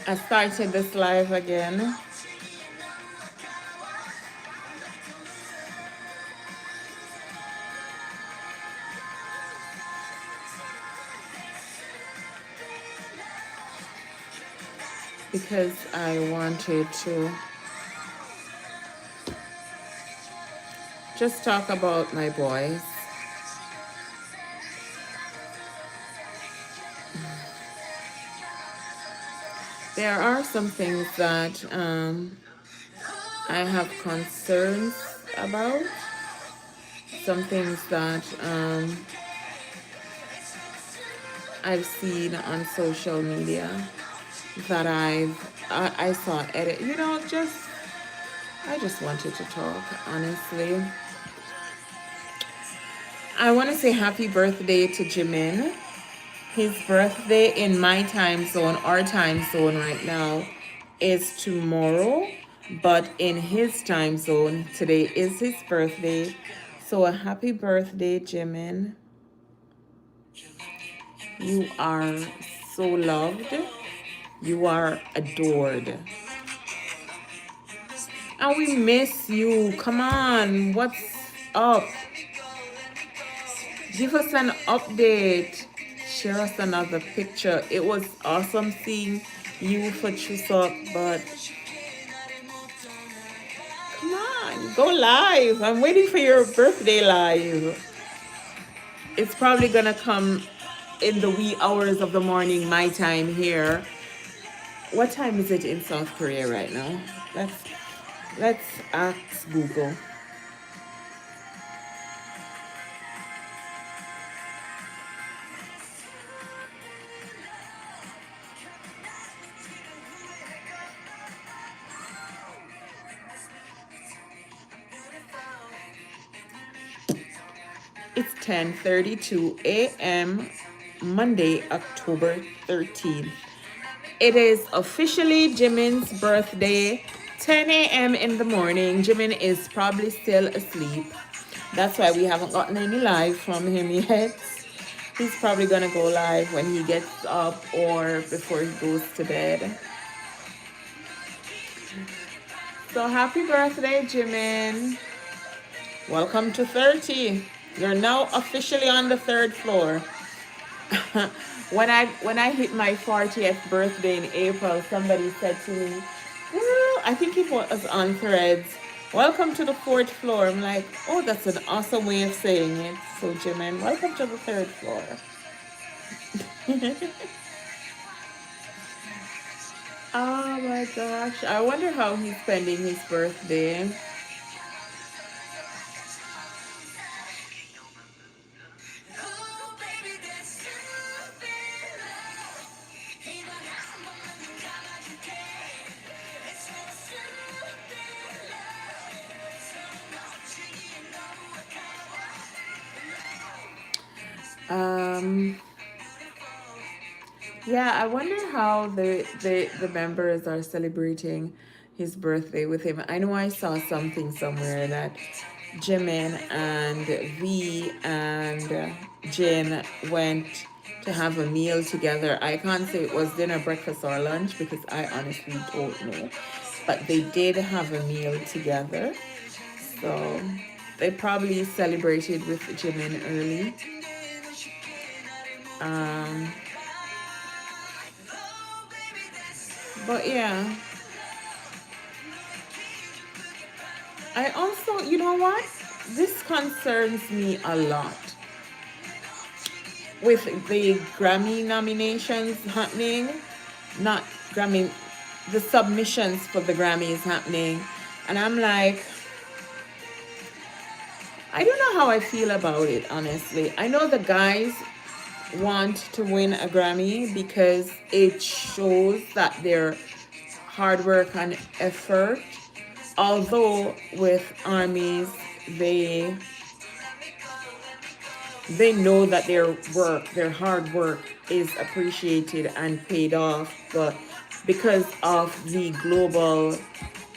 I started this live again because I wanted to just talk about my boys. There are some things that I have concerns about, some things that I've seen on social media that I saw edit. I just wanted to talk, honestly. I want to say happy birthday to Jimin. His birthday in my time zone, our time zone right now, is tomorrow. But in his time zone, today is his birthday. So a happy birthday, Jimin. You are so loved. You are adored. And we miss you. Come on. What's up? Give us an update. Share us another picture. It was awesome seeing you for Chuseok, but come on, go live. I'm waiting for your birthday live. It's probably gonna come in the wee hours of the morning, my time here. What time is it in South Korea right now? Let's ask Google. It's 10:32 a.m. Monday, October 13th. It is officially Jimin's birthday, 10 a.m. in the morning. Jimin is probably still asleep. That's why we haven't gotten any live from him yet. He's probably gonna go live when he gets up or before he goes to bed. So happy birthday, Jimin. Welcome to 30. You're now officially on the third floor. When I hit my 40th birthday in April, somebody said to me, well, I think it was on Threads, welcome to the fourth floor. I'm like, oh, that's an awesome way of saying it. So Jimin, welcome to the third floor. Oh my gosh. I wonder how he's spending his birthday. Um Yeah, I wonder how the members are celebrating his birthday with him. I know I saw something somewhere that Jimin and V and Jin went to have a meal together. I can't say it was dinner, breakfast, or lunch because I honestly don't know. But they did have a meal together. So they probably celebrated with Jimin early. Um, but yeah, I also, you know what? This concerns me a lot with the Grammy nominations happening, not Grammy, the submissions for the Grammys happening. And I'm like, I don't know how I feel about it, honestly. I know the guys want to win a Grammy because it shows that their hard work and effort, although with armies, they know that their work, their hard work is appreciated and paid off, but because of the global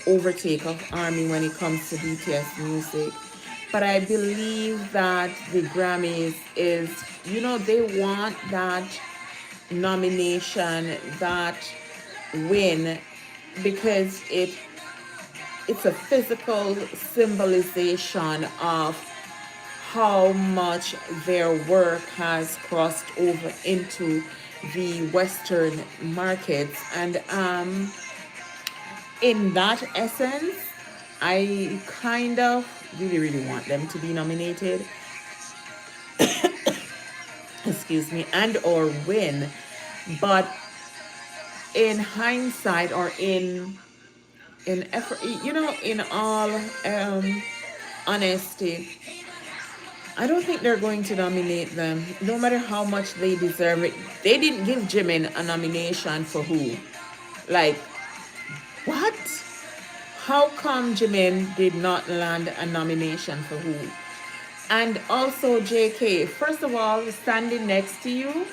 overtake of army when it comes to BTS music. But I believe that the Grammys is, they want that nomination, that win because it's a physical symbolization of how much their work has crossed over into the Western markets. And in that essence, I kind of really want them to be nominated, excuse me, and or win. But in hindsight, or in effort, in all honesty, I don't think they're going to nominate them, no matter how much they deserve it. They didn't give Jimin a nomination for who? Like, what? How come Jimin did not land a nomination for who? And also JK, first of all, standing next to you,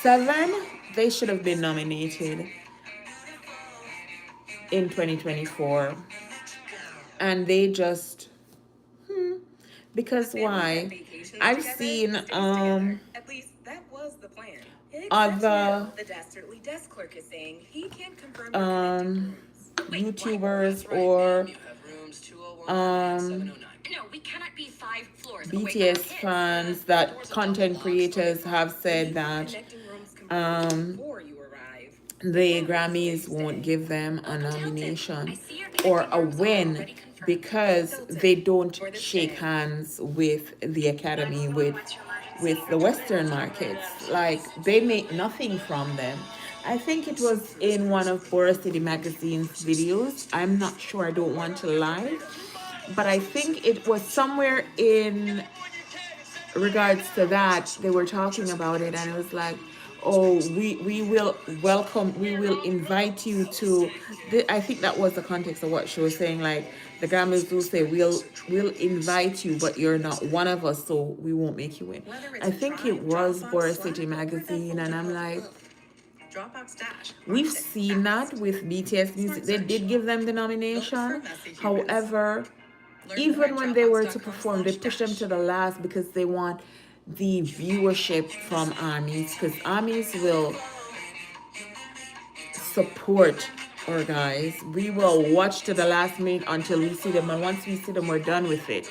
Seven, they should have been nominated in 2024. And they just, because why? I've seen At least that was the plan. other The dastardly desk clerk is saying he can't confirm YouTubers or No, we cannot be 5 floors away from BTS our kids. fans, that content creators have said that Connecting rooms confirmed before you arrive. the Grammys won't give them a nomination or a win because they don't shake hands with the Academy, with the Western markets. Like, they make nothing from them. I think it was in one of Boracity magazine's videos. I'm not sure, I don't want to lie. But I think it was somewhere in regards to that, they were talking about it, and it was like, oh, we will welcome, we will invite you to I think that was the context of what she was saying. Like, the Grammys do say, we'll invite you, but you're not one of us, so we won't make you win. I think it was Boracity magazine, and I'm like, we've seen that with BTS music. They did give them the nomination. However, even when they were to perform, they push them to the last because they want the viewership from armies, because armies will support our guys. We will watch to the last minute until we see them, and once we see them, we're done with it.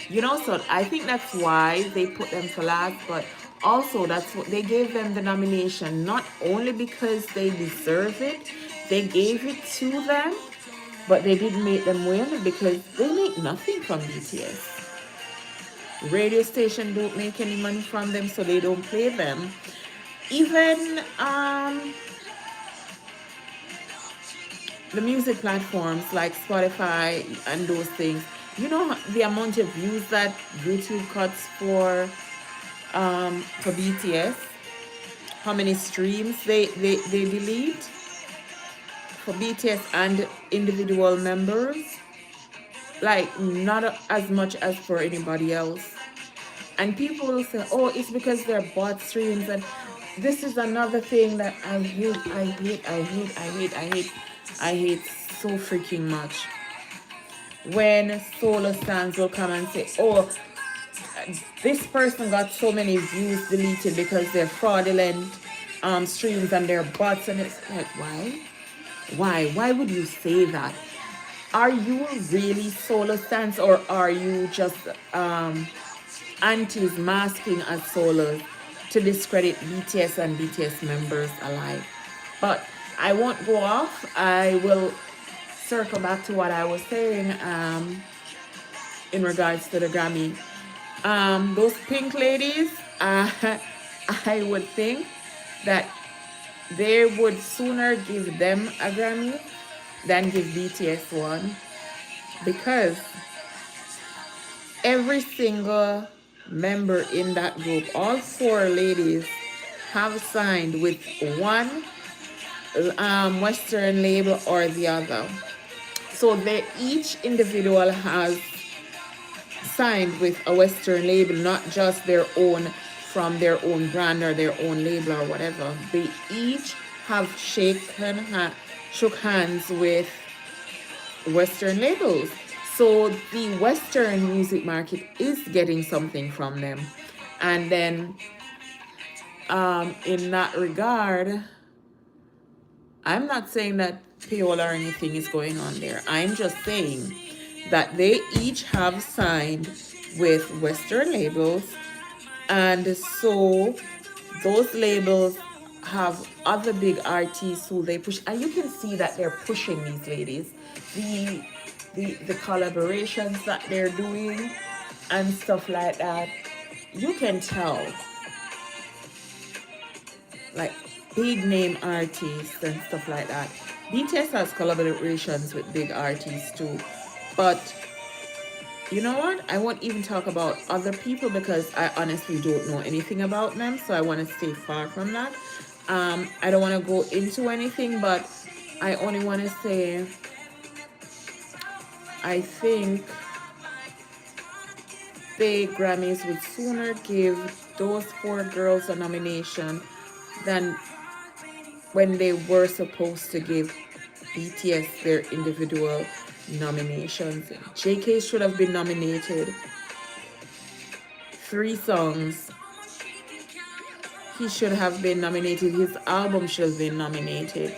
So I think that's why they put them for last, but also that's what they gave them the nomination, not only because they deserve it, they gave it to them, but they didn't make them win because they make nothing from BTS. Radio station don't make any money from them, so they don't play them. Even the music platforms like Spotify and those things, the amount of views that YouTube cuts for BTS, how many streams they delete for BTS and individual members, like not as much as for anybody else. And people will say, oh, it's because they're bot streams. And this is another thing that I hate so freaking much. When solo stars will come and say, oh, this person got so many views deleted because they're fraudulent streams and they're bots. And it's like, why would you say that? Are you really solo stars, or are you just antis masking as solos to discredit BTS and BTS members alike? But I won't go off. I will circle back to what I was saying in regards to the Grammy. Those pink ladies, I would think that they would sooner give them a Grammy than give BTS one, because every single member in that group, all 4 ladies, have signed with one Western label or the other. So they each individual has signed with a Western label, not just their own, from their own brand or their own label or whatever. They each have shook hands with Western labels. So the Western music market is getting something from them. And then In that regard, I'm not saying that payola or anything is going on there. I'm just saying that they each have signed with Western labels, and so those labels have other big artists who they push, and you can see that they're pushing these ladies. The the collaborations that they're doing and stuff like that, you can tell, like big name artists and stuff like that. BTS has collaborations with big artists too, but you know what? I won't even talk about other people because I honestly don't know anything about them, so I want to stay far from that. I don't want to go into anything, but I only want to say I think the Grammys would sooner give those four girls a nomination than when they were supposed to give BTS their individual nominations. JK should have been nominated 3 songs. He should have been nominated. His album should have been nominated.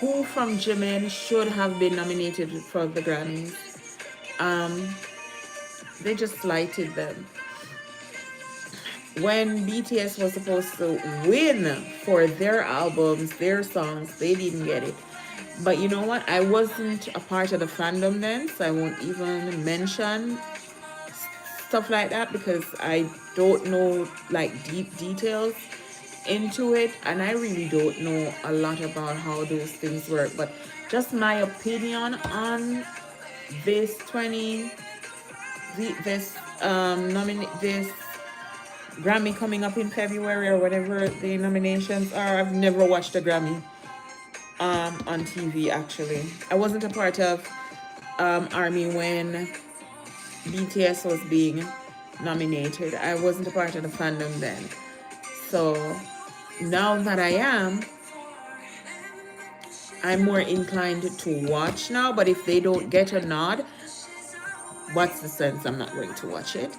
Who from Jimin should have been nominated for the Grammys. They just slighted them. When BTS was supposed to win for their albums, their songs, they didn't get it. But you know what? I wasn't a part of the fandom then, so I won't even mention stuff like that because I don't know like deep details into it, and I really don't know a lot about how those things work. But just my opinion on this this Grammy coming up in February or whatever the nominations are. I've never watched a Grammy on TV actually. I wasn't a part of ARMY when BTS was being nominated. I wasn't a part of the fandom then. So now that I am, I'm more inclined to watch now. But if they don't get a nod, what's the sense? I'm not going to watch it.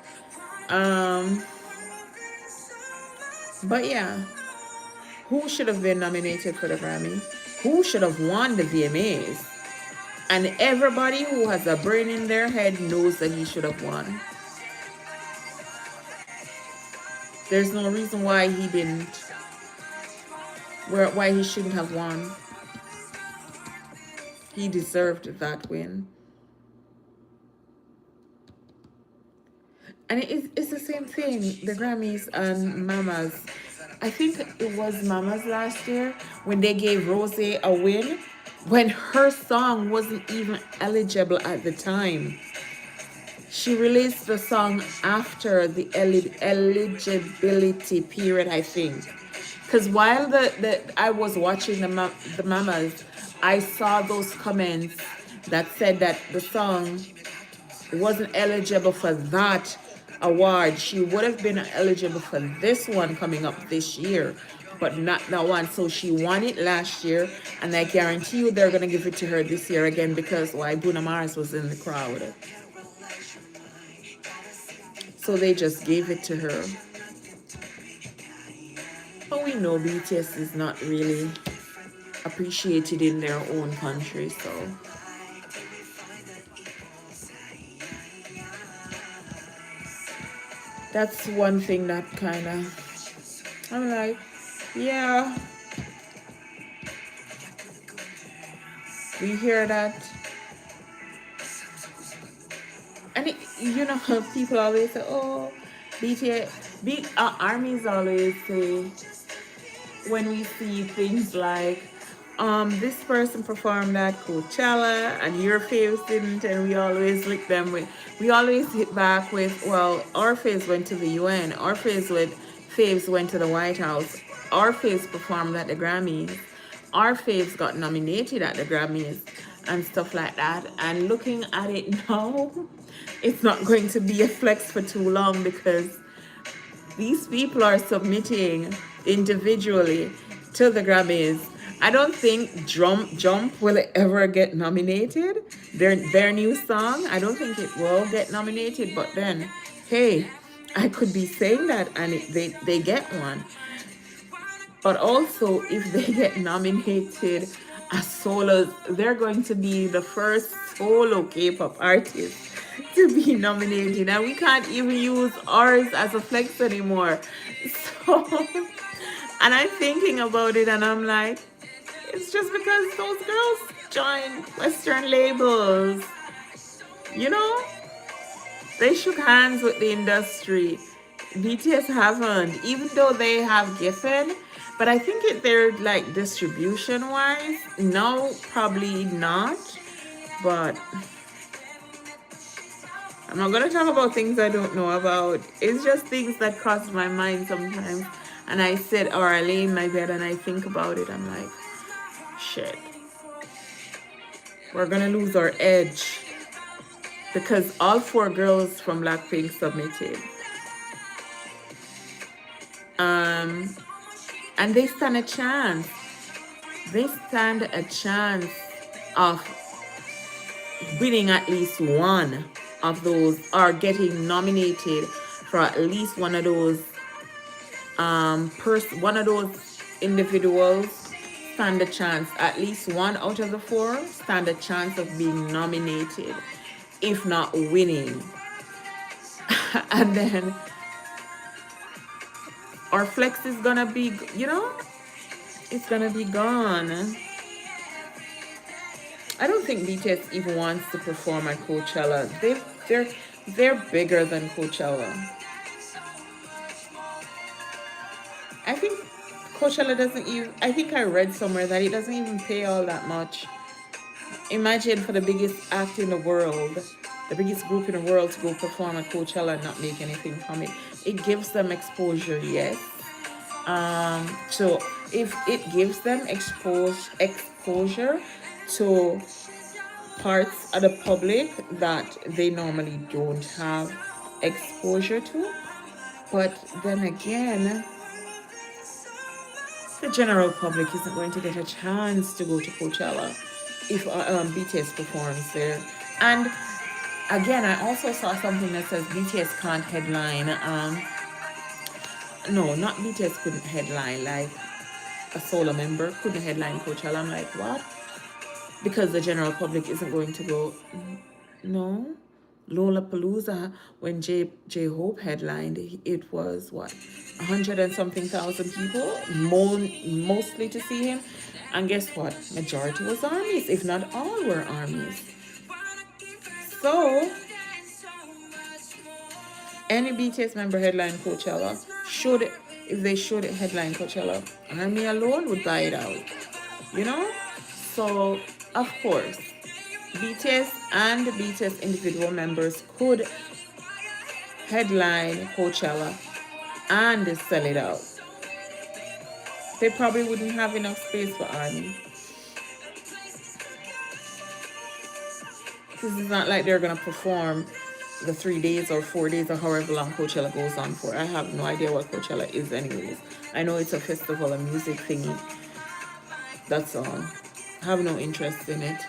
But yeah, who should have been nominated for the Grammy? Who should have won the VMAs? And everybody who has a brain in their head knows that he should have won. There's no reason why he didn't, why he shouldn't have won. He deserved that win. And it's the same thing, the Grammys and Mamas. I think it was Mamas last year when they gave Rose a win when her song wasn't even eligible at the time. She released the song after the eligibility period, I think. Because while I was watching the Mamas, I saw those comments that said that the song wasn't eligible for that award. She would have been eligible for this one coming up this year, but not that one. So she won it last year, and I guarantee you they're gonna give it to her this year again because why Bruno Mars was in the crowd. So they just gave it to her. But we know BTS is not really appreciated in their own country, so that's one thing that kind of, I'm like, yeah, we hear that. And you know, people always say, oh, BTS, armies always say, when we see things like, this person performed at Coachella and your faves didn't, and we always lick them with, we always hit back with, well, our faves went to the UN, our faves went to the White House, our faves performed at the Grammys, our faves got nominated at the Grammys and stuff like that. And looking at it now, it's not going to be a flex for too long because these people are submitting individually to the Grammys. I don't think Jump will ever get nominated. Their new song, I don't think it will get nominated. But then, hey, I could be saying that and they get one. But also, if they get nominated as solos, they're going to be the first solo K-pop artist to be nominated, and we can't even use ours as a flex anymore. So, and I'm thinking about it, and I'm like, it's just because those girls joined Western labels, you know? They shook hands with the industry. BTS haven't, even though they have Giffen. But I think it they're like distribution wise, no, probably not. But I'm not gonna talk about things I don't know about. It's just things that cross my mind sometimes. And I sit or I lay in my bed and I think about it. I'm like, shit, we're gonna lose our edge because all four girls from Blackpink submitted. And they stand a chance. They stand a chance of winning at least one of those or getting nominated for at least one of those one of those individuals stand a chance. At least one out of the four stand a chance of being nominated, if not winning. And then our flex is gonna be, it's gonna be gone. I don't think BTS even wants to perform at Coachella. They're bigger than Coachella. I think Coachella doesn't even. I think I read somewhere that it doesn't even pay all that much. Imagine for the biggest act in the world, the biggest group in the world to go perform at Coachella and not make anything from it. It gives them exposure, yes. So if it gives them exposure to parts of the public that they normally don't have exposure to. But then again, the general public isn't going to get a chance to go to Coachella if BTS performs there. And again, I also saw something that says BTS can't headline. No, not BTS couldn't headline, like a solo member couldn't headline Coachella. I'm like, what? Because the general public isn't going to go. No, Lollapalooza, when Jhope headlined, it was what, 100 and something thousand people, mostly to see him. And guess what? Majority was armies, if not all were armies. So, any BTS member headline Coachella if they should headline Coachella, army alone would buy it out, you know? So, of course, BTS and BTS individual members could headline Coachella and sell it out. They probably wouldn't have enough space for ARMY. This is not like they're going to perform the 3 days or 4 days or however long Coachella goes on for. I have no idea what Coachella is anyways. I know it's a festival, a music thingy. That's all. I have no interest in it.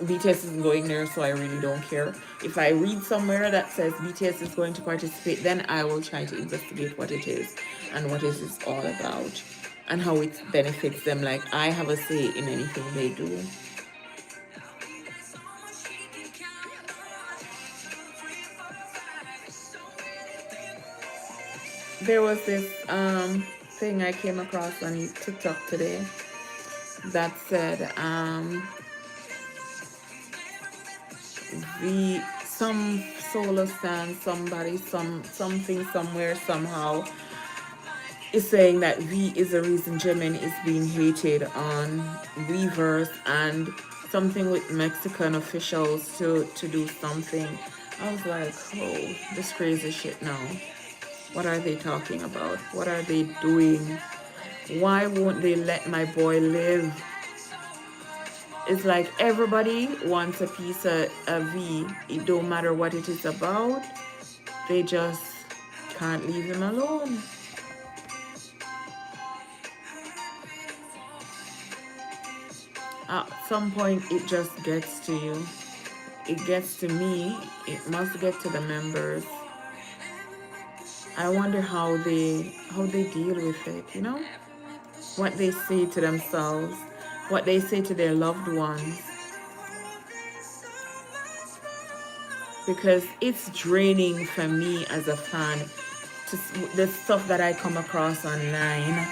BTS isn't going there, so I really don't care. If I read somewhere that says BTS is going to participate, then I will try to investigate what it is and what it is all about and how it benefits them. Like, I have a say in anything they do. There was this thing I came across on TikTok today that said some solo stand, somebody, something, somewhere, somehow is saying that V is the reason Jimin is being hated on Weverse, and something with Mexican officials to do something. I was like, oh, this crazy shit now. What are they talking about? What are they doing? Why won't they let my boy live? It's like everybody wants a piece of V. It don't matter what it is about. They just can't leave him alone. At some point, it just gets to you. It gets to me. It must get to the members. I wonder how they deal with it, you know? what they say to themselves, what they say to their loved ones, because it's draining for me as a fan to the stuff that I come across online.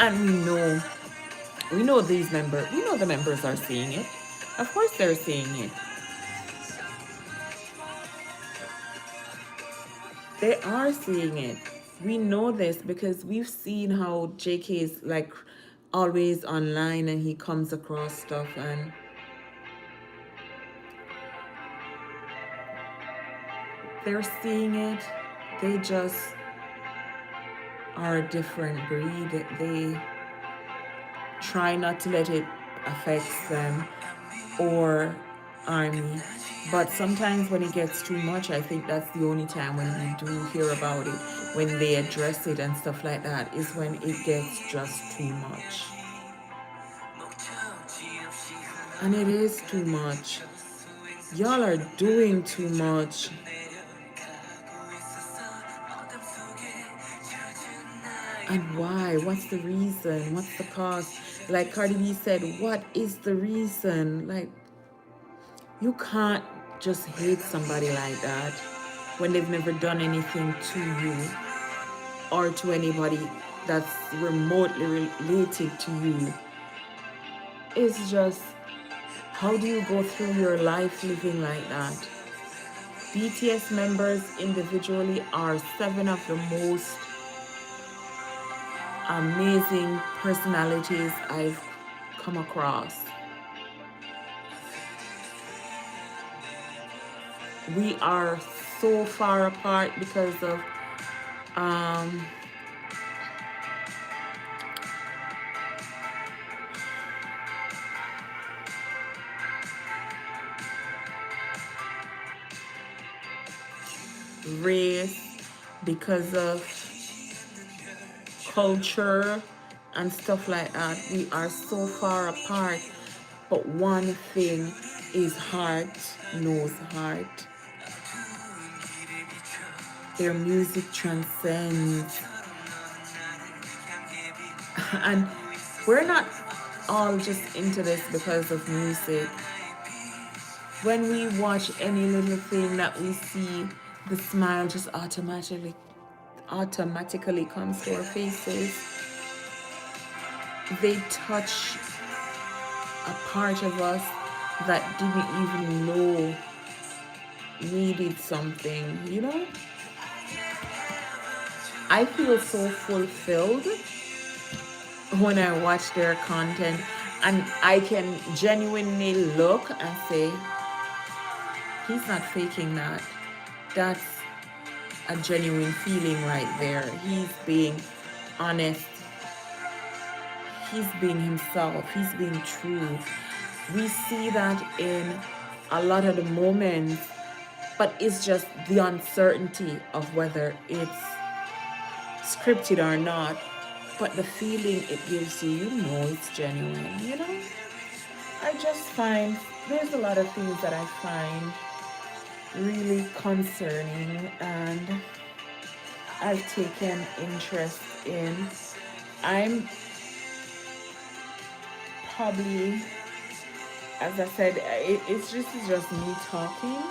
And we know these members, we know the members are seeing it. Of course they're seeing it. They are seeing it. We know this because we've seen how JK is like always online and he comes across stuff, and they're seeing it. They just are a different breed. They try not to let it affect them or army. But sometimes when it gets too much, I think that's the only time when we do hear about it, when they address it and stuff like that, is when it gets just too much. And it is too much. Y'all are doing too much. And why? What's the reason? What's the cause? Like Cardi B said, what is the reason? Like, you can't just hate somebody like that when they've never done anything to you or to anybody that's remotely related to you. It's just, how do you go through your life living like that? BTS members individually are 7 of the most amazing personalities I've come across. We are so far apart because of race, because of culture and stuff like that. We are so far apart. But one thing is heart knows heart. Their music transcends. And we're not all just into this because of music. When we watch any little thing that we see, the smile just automatically comes to our faces. They touch a part of us that didn't even know needed something, you know? I feel so fulfilled when I watch their content, and I can genuinely look and say, he's not faking that. That's a genuine feeling right there. He's being honest. He's being himself. He's being true. We see that in a lot of the moments, but it's just the uncertainty of whether it's scripted or not. But the feeling it gives you, you know it's genuine, you know? I just find there's a lot of things that I find really concerning and I've taken interest in. I'm probably, as I said, it's just me talking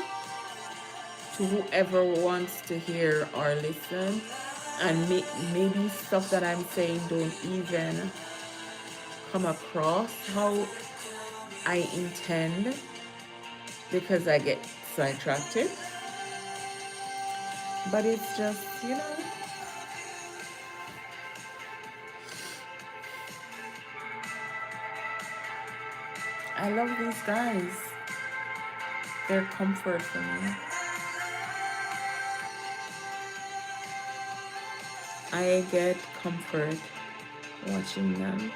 to whoever wants to hear or listen, and maybe stuff that I'm saying don't even come across how I intend because I get sidetracked. But it's just, you know, I love these guys. They're comfort for me. I get comfort watching them.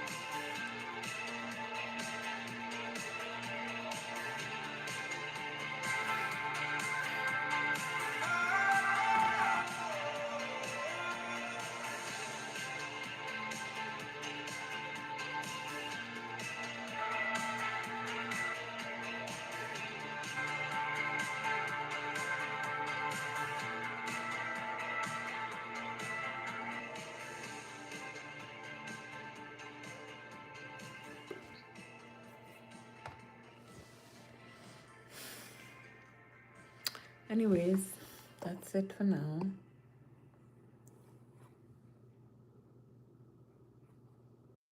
Anyways, that's it for now.